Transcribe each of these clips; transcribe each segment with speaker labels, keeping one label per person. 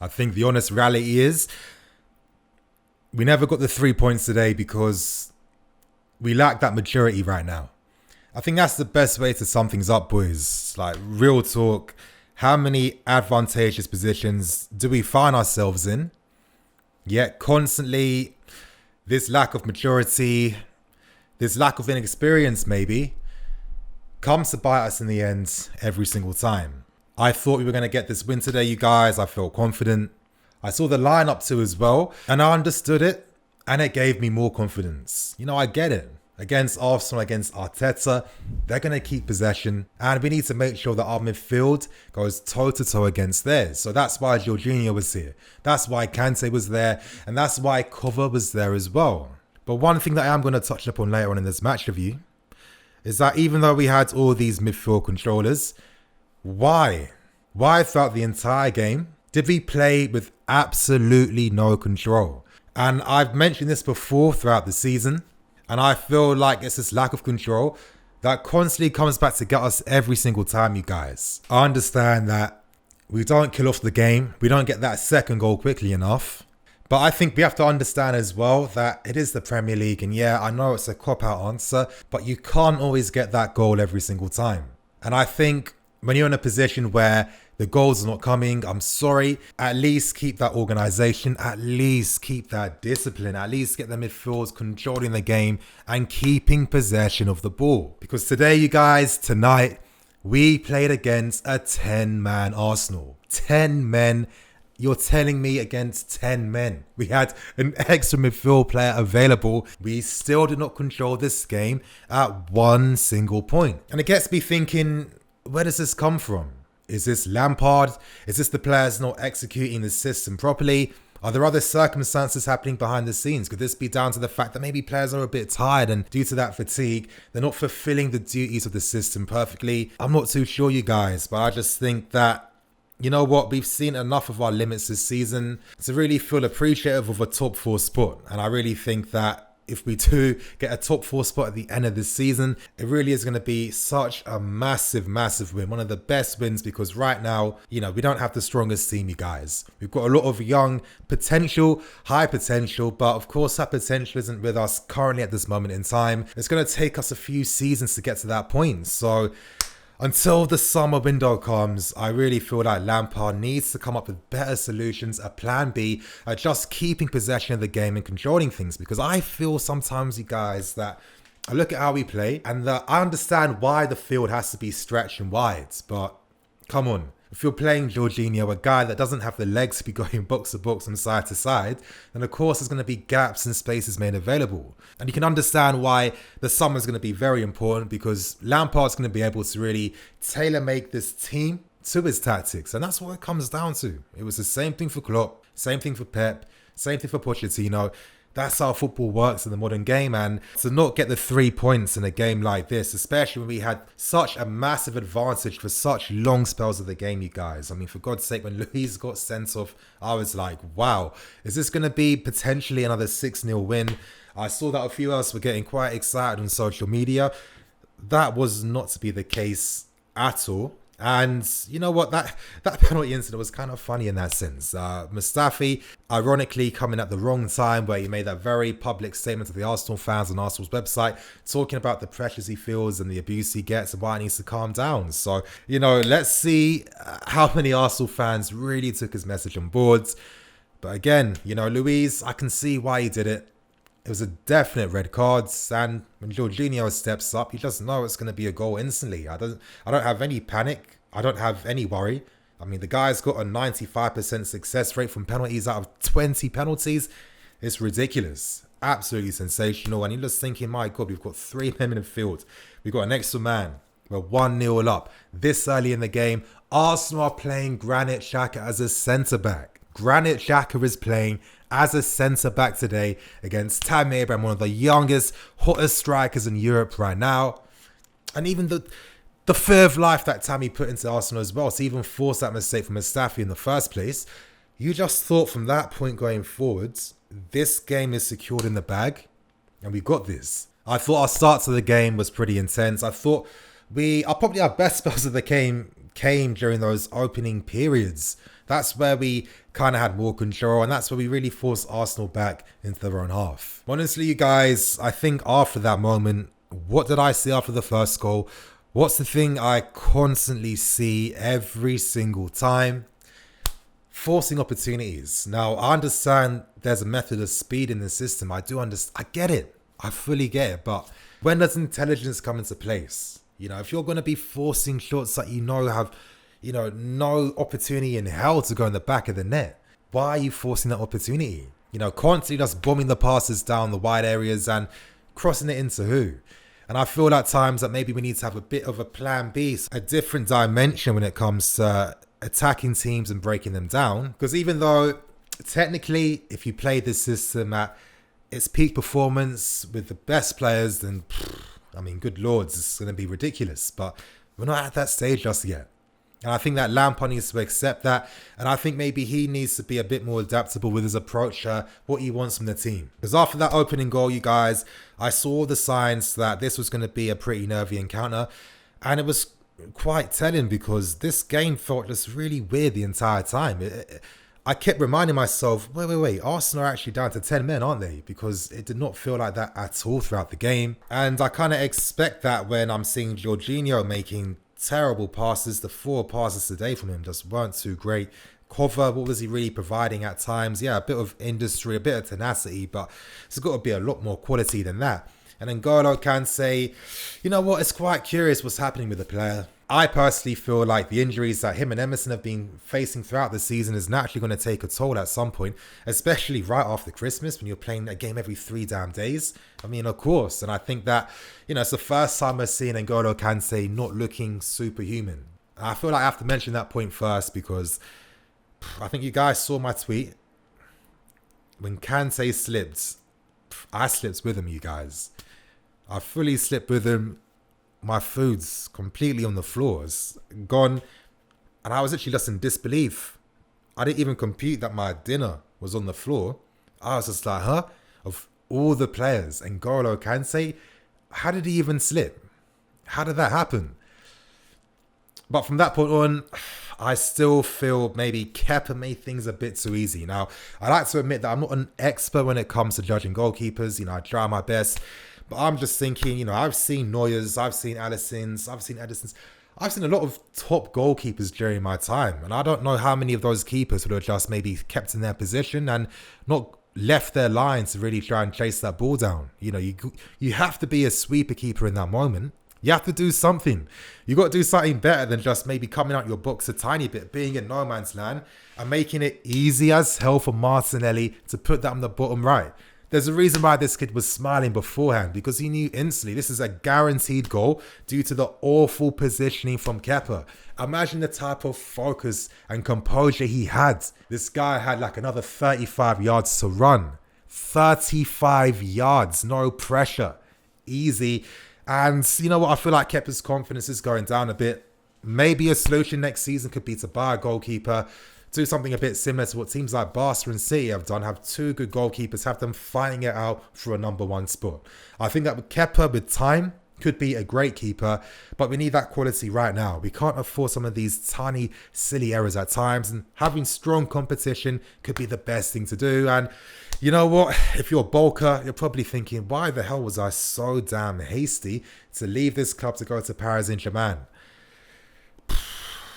Speaker 1: I think the honest reality is we never got the 3 points today because we lack that maturity right now. I think that's the best way to sum things up, boys. Like, real talk. How many advantageous positions do we find ourselves in? Yet constantly, this lack of maturity, this lack of inexperience maybe, comes to bite us in the end every single time. I thought we were going to get this win today, you guys. I felt confident. I saw the lineup too as well, and I understood it, and it gave me more confidence. You know, I get it. Against Arsenal, against Arteta, they're going to keep possession, and we need to make sure that our midfield goes toe-to-toe against theirs. So that's why Jorginho was here. That's why Kante was there, and that's why Cover was there as well. But one thing that I am going to touch upon later on in this match review is that even though we had all these midfield controllers, why throughout the entire game did we play with absolutely no control? And I've mentioned this before throughout the season, and I feel like it's this lack of control that constantly comes back to get us every single time, you guys. I understand that we don't kill off the game. We don't get that second goal quickly enough. But I think we have to understand as well that it is the Premier League. And yeah, I know it's a cop-out answer, but you can't always get that goal every single time. And I think when you're in a position where the goals are not coming, I'm sorry, at least keep that organisation, at least keep that discipline, at least get the midfielders controlling the game and keeping possession of the ball. Because today, you guys, tonight, we played against a 10-man Arsenal. 10 men. You're telling me against 10 men. We had an extra midfield player available. We still did not control this game at one single point. And it gets me thinking, where does this come from? Is this Lampard? Is this the players not executing the system properly? Are there other circumstances happening behind the scenes? Could this be down to the fact that maybe players are a bit tired and due to that fatigue, they're not fulfilling the duties of the system perfectly? I'm not too sure, you guys, but I just think that, you know what, we've seen enough of our limits this season to really feel appreciative of a top 4 spot. And I really think that if we do get a top 4 spot at the end of this season, it really is going to be such a massive, massive win. One of the best wins, because right now, you know, we don't have the strongest team, you guys. We've got a lot of young potential, high potential, but of course that potential isn't with us currently at this moment in time. It's going to take us a few seasons to get to that point. So until the summer window comes, I really feel like Lampard needs to come up with better solutions, a plan B, just keeping possession of the game and controlling things. Because I feel sometimes, you guys, that I look at how we play and that I understand why the field has to be stretched and wide. But come on, if you're playing Jorginho, a guy that doesn't have the legs to be going box to box from side to side, then of course there's going to be gaps and spaces made available. And you can understand why the summer is going to be very important, because Lampard's going to be able to really tailor-make this team to his tactics. And that's what it comes down to. It was the same thing for Klopp, same thing for Pep, same thing for Pochettino. That's how football works in the modern game, and to not get the 3 points in a game like this, especially when we had such a massive advantage for such long spells of the game, you guys. I mean, for God's sake, when Luis got sent off, I was like, wow, is this going to be potentially another 6-0 win? I saw that a few of us were getting quite excited on social media. That was not to be the case at all. And you know what, that penalty incident was kind of funny in that sense. Mustafi, ironically, coming at the wrong time, where he made that very public statement to the Arsenal fans on Arsenal's website, talking about the pressures he feels and the abuse he gets and why he needs to calm down. So, you know, let's see how many Arsenal fans really took his message on board. But again, you know, Luis, I can see why he did it. It was a definite red card, and when Jorginho steps up, you just know it's going to be a goal instantly. I don't have any panic. I don't have any worry. I mean, the guy's got a 95% success rate from penalties out of 20 penalties. It's ridiculous. Absolutely sensational. And you're just thinking, my God, we've got 3 men in the field. We've got an extra man. We're 1-0 up. This early in the game, Arsenal are playing Granit Xhaka as a centre-back. Granit Xhaka is playing as a centre-back today against Tammy Abraham, one of the youngest, hottest strikers in Europe right now. And even the fear of life that Tammy put into Arsenal as well, to even force that mistake from Mustafi in the first place. You just thought from that point going forwards, this game is secured in the bag, and we got this. I thought our start to the game was pretty intense. I thought probably our best spells of the game came during those opening periods. That's where we kind of had more control, and that's where we really forced Arsenal back into their own half. Honestly, you guys, I think after that moment, what did I see after the first goal? What's the thing I constantly see every single time? Forcing opportunities. Now, I understand there's a method of speed in the system. I do understand. I get it. I fully get it. But when does intelligence come into place? You know, if you're going to be forcing shots that you know have, no opportunity in hell to go in the back of the net, why are you forcing that opportunity? Constantly just bombing the passes down the wide areas and crossing it into who? And I feel at times that maybe we need to have a bit of a plan B, a different dimension when it comes to attacking teams and breaking them down. Because even though technically, if you play this system at its peak performance with the best players, then good lords, it's going to be ridiculous. But we're not at that stage just yet. And I think that Lampard needs to accept that. And I think maybe he needs to be a bit more adaptable with his approach, what he wants from the team. Because after that opening goal, you guys, I saw the signs that this was going to be a pretty nervy encounter. And it was quite telling because this game felt just really weird the entire time. I kept reminding myself, wait, Arsenal are actually down to 10 men, aren't they? Because it did not feel like that at all throughout the game. And I kind of expect that when I'm seeing Jorginho making terrible passes. The 4 passes today from him just weren't too great. Cover, what was he really providing at times? Yeah, a bit of industry, a bit of tenacity, but it's got to be a lot more quality than that. And then N'Golo Kante, you know what? It's quite curious what's happening with the player. I personally feel like the injuries that him and Emerson have been facing throughout the season is naturally going to take a toll at some point, especially right after Christmas when you're playing a game every 3 damn days. Of course. And I think that, it's the first time we're seeing N'Golo Kante not looking superhuman. I feel like I have to mention that point first because I think you guys saw my tweet. When Kante slipped, I slipped with him, you guys. I fully slipped with him. My food's completely on the floor. It's gone. And I was actually just in disbelief. I didn't even compute that my dinner was on the floor. I was just like, huh? Of all the players, N'Golo Kante, how did he even slip? How did that happen? But from that point on, I still feel maybe Kepa made things a bit too easy. Now, I like to admit that I'm not an expert when it comes to judging goalkeepers. I try my best. But I'm just thinking, I've seen Neuer's, I've seen Alisson's, I've seen Edison's. I've seen a lot of top goalkeepers during my time. And I don't know how many of those keepers would have just maybe kept in their position and not left their line to really try and chase that ball down. You have to be a sweeper keeper in that moment. You have to do something. You got to do something better than just maybe coming out your box a tiny bit, being in no man's land and making it easy as hell for Martinelli to put that on the bottom right. There's a reason why this kid was smiling beforehand, because he knew instantly this is a guaranteed goal due to the awful positioning from Kepa. Imagine the type of focus and composure he had. This guy had like another 35 yards to run. 35 yards, no pressure. Easy. And you know what? I feel like Kepa's confidence is going down a bit. Maybe a solution next season could be to buy a goalkeeper. Do something a bit similar to what teams like Barca and City have done. Have 2 good goalkeepers, have them fighting it out for a number 1 spot. I think that with Kepa, with time, could be a great keeper, but we need that quality right now. We can't afford some of these tiny, silly errors at times, and having strong competition could be the best thing to do. And you know what? If you're Bolka, you're probably thinking, why the hell was I so damn hasty to leave this club to go to Paris Saint-Germain?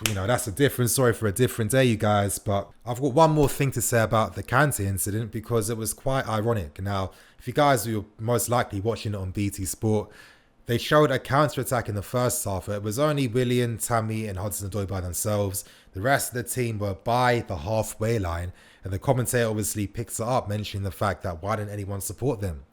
Speaker 1: That's a different story for a different day, you guys. But I've got one more thing to say about the Kante incident because it was quite ironic. Now, if you guys were most likely watching it on BT Sport, they showed a counter-attack in the first half. It was only Willian, Tammy and Hudson-Odoi by themselves. The rest of the team were by the halfway line. And the commentator obviously picks it up, mentioning the fact that why didn't anyone support them?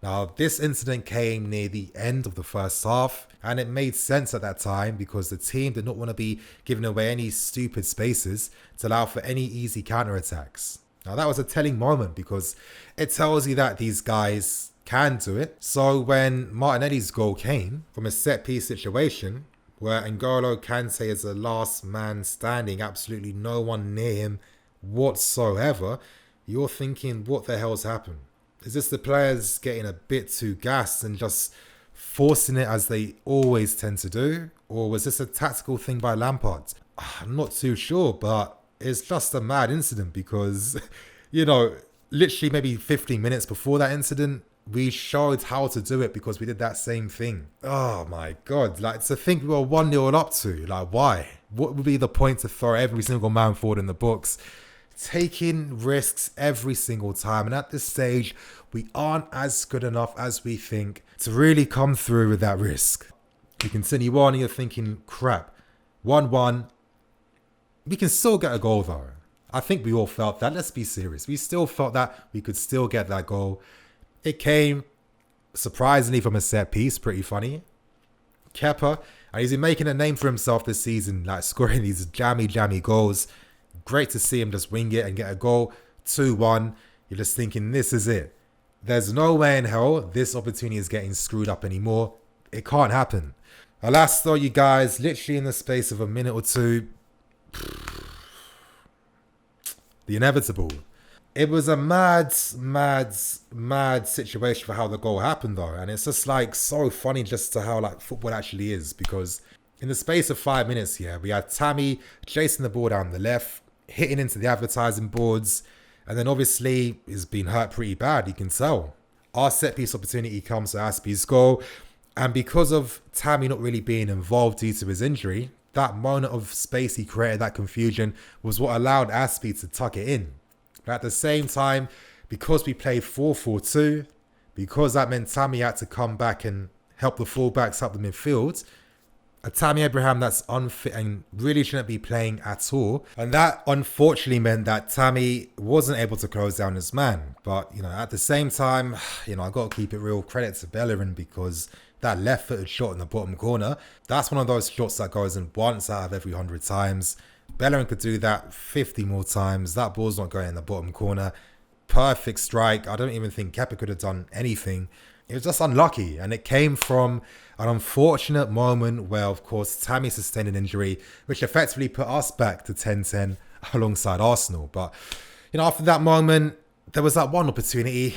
Speaker 1: Now, this incident came near the end of the first half, and it made sense at that time because the team did not want to be giving away any stupid spaces to allow for any easy counterattacks. Now, that was a telling moment because it tells you that these guys can do it. So when Martinelli's goal came from a set-piece situation where N'Golo Kante is the last man standing, absolutely no one near him whatsoever, you're thinking, what the hell's happened? Is this the players getting a bit too gassed and just forcing it as they always tend to do? Or was this a tactical thing by Lampard? I'm not too sure, but it's just a mad incident because, you know, literally maybe 15 minutes before that incident, we showed how to do it because we did that same thing. Oh my God. Like, to think we were 1-0 up to, like, why? What would be the point to throw every single man forward in the box? Taking risks every single time. And at this stage, we aren't as good enough as we think to really come through with that risk. You continue on and you're thinking, crap, 1-1. We can still get a goal though. I think we all felt that. Let's be serious. We still felt that we could still get that goal. It came surprisingly from a set piece. Pretty funny. Kepa, and he's been making a name for himself this season, like scoring these jammy goals. Great to see him just wing it and get a goal. 2-1. You're just thinking, this is it. There's no way in hell this opportunity is getting screwed up anymore. It can't happen. Alas though, you guys, literally in the space of a minute or two, the inevitable. It was a mad situation for how the goal happened though. And it's just like so funny just to how like football actually is, because in the space of 5 minutes here, we had Tammy chasing the ball down the left, hitting into the advertising boards, and then obviously he's been hurt pretty bad, you can tell. Our set piece opportunity comes to Aspie's goal, and because of Tammy not really being involved due to his injury, that moment of space he created, that confusion, was what allowed Aspie to tuck it in. But at the same time, because we played 4-4-2, because that meant Tammy had to come back and help the fullbacks, help the midfield, a Tammy Abraham that's unfit and really shouldn't be playing at all. And that unfortunately meant that Tammy wasn't able to close down his man. But, you know, at the same time, you know, I got to keep it real. Credit to Bellerin, because that left-footed shot in the bottom corner, that's one of those shots that goes in once out of every 100 times. Bellerin could do that 50 more times. That ball's not going in the bottom corner. Perfect strike. I don't even think Kepa could have done anything. It was just unlucky, and it came from an unfortunate moment where, of course, Tammy sustained an injury, which effectively put us back to 10-10 alongside Arsenal. But, you know, after that moment, there was that one opportunity.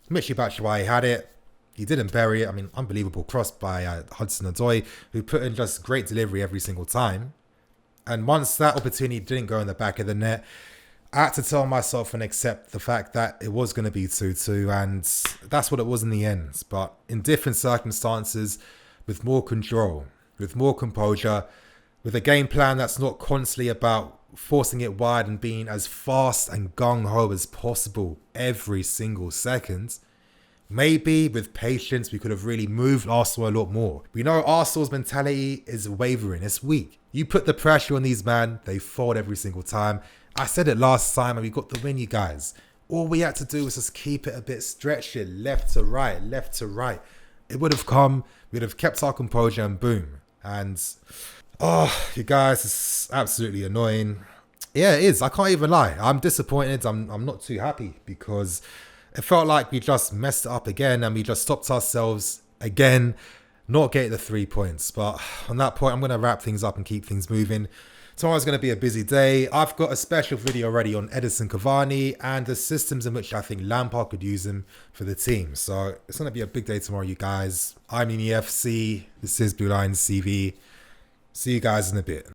Speaker 1: Michy Batshuayi had it. He didn't bury it. I mean, unbelievable cross by Hudson-Odoi, who put in just great delivery every single time. And once that opportunity didn't go in the back of the net, I had to tell myself and accept the fact that it was going to be 2-2, and that's what it was in the end. But in different circumstances, with more control, with more composure, with a game plan that's not constantly about forcing it wide and being as fast and gung-ho as possible every single second, maybe with patience, we could have really moved Arsenal a lot more. We know Arsenal's mentality is wavering, it's weak. You put the pressure on these men, they fold every single time. I said it last time and we got the win, you guys. All we had to do was just keep it a bit, stretch it left to right. It would have come, we'd have kept our composure, and boom. And, oh, you guys, it's absolutely annoying. Yeah, it is. I can't even lie. I'm disappointed. I'm not too happy, because it felt like we just messed it up again and we just stopped ourselves again, not getting the 3 points. But on that point, I'm going to wrap things up and keep things moving. Tomorrow's going to be a busy day. I've got a special video already on Edison Cavani and the systems in which I think Lampard could use him for the team. So it's going to be a big day tomorrow, you guys. I'm in EFC. This is Blue Line CV. See you guys in a bit.